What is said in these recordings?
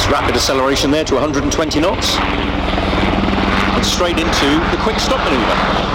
Nice rapid acceleration there to 120 knots. And straight into the quick stop manoeuvre.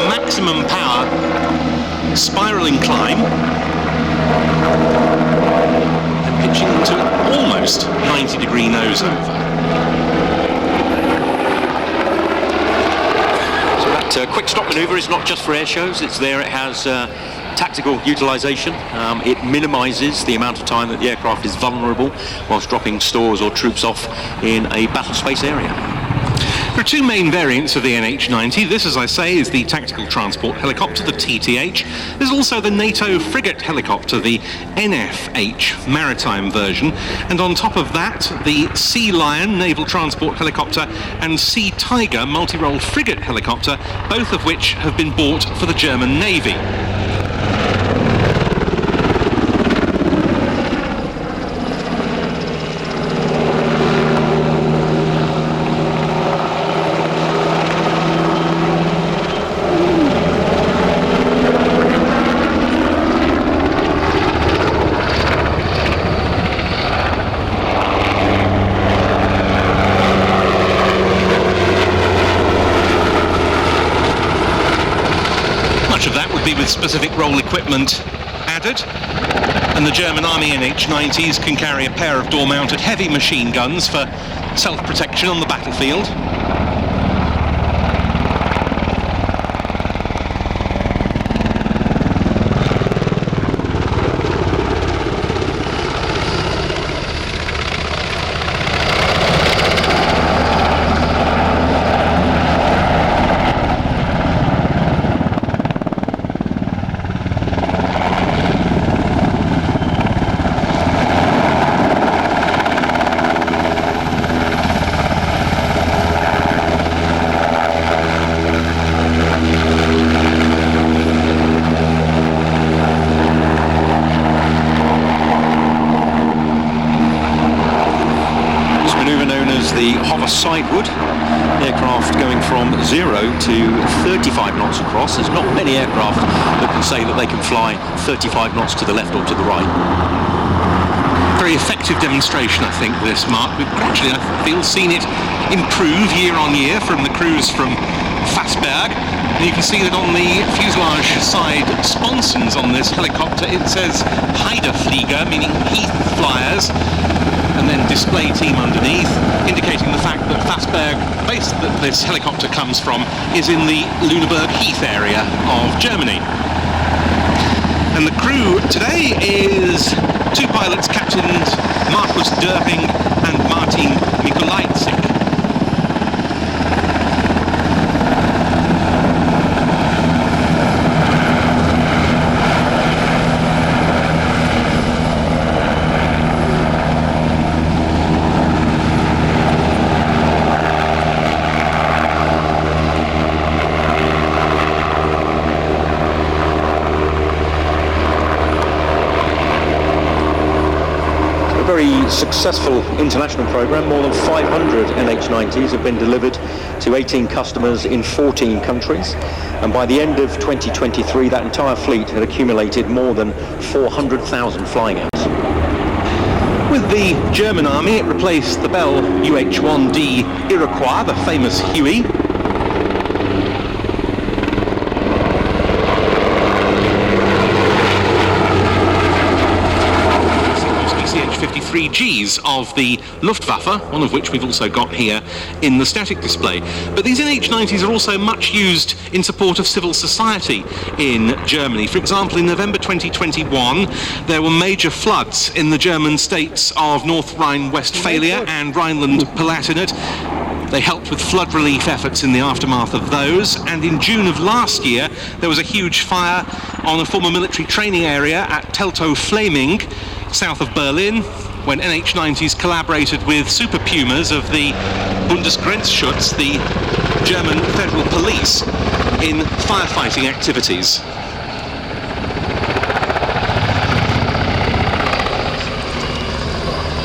Maximum power spiralling climb and pitching into almost 90-degree nose over. So that quick stop manoeuvre is not just for air shows, it's there, it has tactical utilisation. It minimises the amount of time that the aircraft is vulnerable whilst dropping stores or troops off in a battle space area. There are two main variants of the NH90. This, as I say, is the tactical transport helicopter, the TTH. There's also the Nato frigate helicopter, the NFH maritime version. And on top of that, the Sea Lion naval transport helicopter and Sea Tiger multi-role frigate helicopter, both of which have been bought for the German Navy. With specific role equipment added, and the German Army NH90s can carry a pair of door-mounted heavy machine guns for self-protection on the battlefield. Sideward, aircraft going from 0 to 35 knots across. There's not many aircraft that can say that they can fly 35 knots to the left or to the right. Very effective demonstration, I think, this, Mark. We've gradually, I feel, seen it improve year on year from the crews from Flypast. And you can see that on the fuselage side sponsons on this helicopter, it says Heideflieger, meaning Heath Flyers, and then display team underneath, indicating the fact that Flypast, the base that this helicopter comes from, is in the Lüneburg Heath area of Germany. And the crew today is two pilots, Captains Markus Dörping and Martin Mikulajczyk. Very successful international program. More than 500 NH90s have been delivered to 18 customers in 14 countries, and by the end of 2023 that entire fleet had accumulated more than 400,000 flying hours. With the German Army, it replaced the Bell UH-1D Iroquois, the famous Huey. E3Gs of the Luftwaffe, one of which we've also got here in the static display. But these NH90s are also much used in support of civil society in Germany. For example, in November 2021, there were major floods in the German states of North Rhine-Westphalia and Rhineland-Palatinate. They helped with flood relief efforts in the aftermath of those, and in June of last year there was a huge fire on a former military training area at Teltow-Fläming, south of Berlin, when NH90s collaborated with Super Pumas of the Bundesgrenzschutz, the German federal police, in firefighting activities.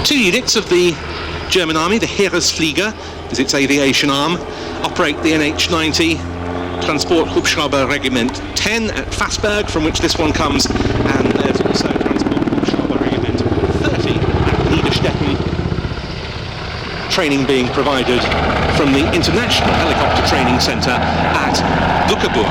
Two units of the German army, the Heeresflieger, is its aviation arm, operate the NH90 Transport Hubschrauber Regiment 10 at Fassberg, from which this one comes, and there's also Transport Hubschrauber Regiment 30 at Niederstetten. Training being provided from the International Helicopter Training Centre at Bückeburg.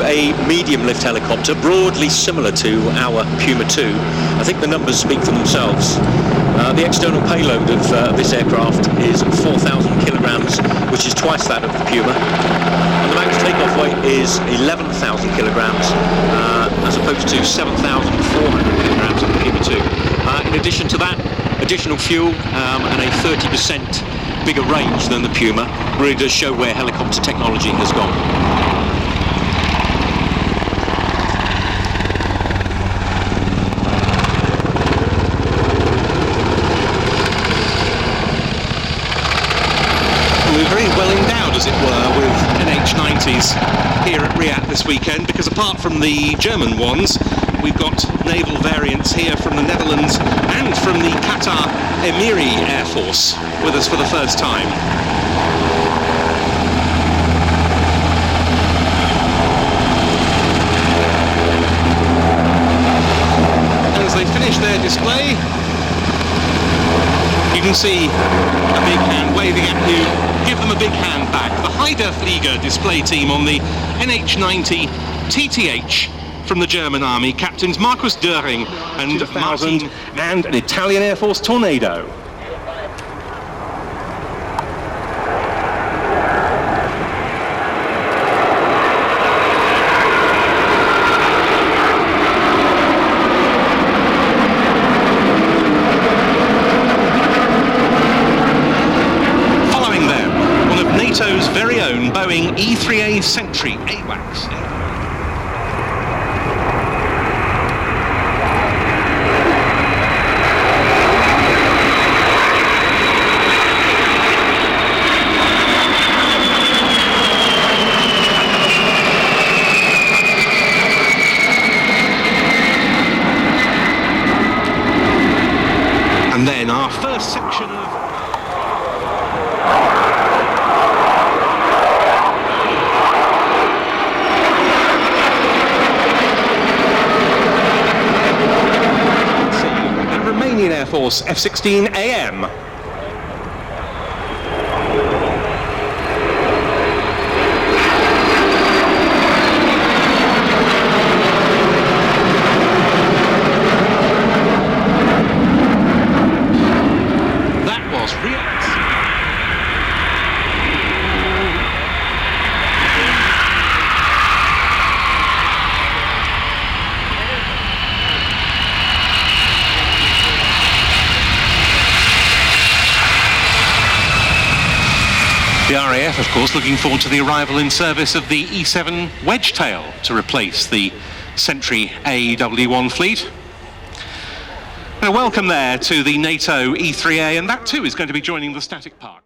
A medium lift helicopter, broadly similar to our Puma 2. I think the numbers speak for themselves. The external payload of this aircraft is 4,000 kilograms, which is twice that of the Puma. And the max takeoff weight is 11,000 kilograms, as opposed to 7,400 kilograms of the Puma 2. In addition to that, additional fuel and a 30% bigger range than the Puma really does show where helicopter technology has gone. We're very well endowed, as it were, with NH90s here at RIAT this weekend, because apart from the German ones, we've got naval variants here from the Netherlands and from the Qatar Emiri Air Force with us for the first time. As they finish their display, you can see a big hand waving at you. Give them a big hand back. The Flieger display team on the NH90TTH from the German Army, Captains Markus Döring and Martin, and an Italian Air Force Tornado. Nato's very own Boeing E3A Sentry AWACS. And then our first section of Air Force F-16AM. That was RIAT. The RAF, of course, looking forward to the arrival in service of the E7 Wedgetail to replace the Sentry AW1 fleet. And a welcome there to the NATO E3A, and that too is going to be joining the static park.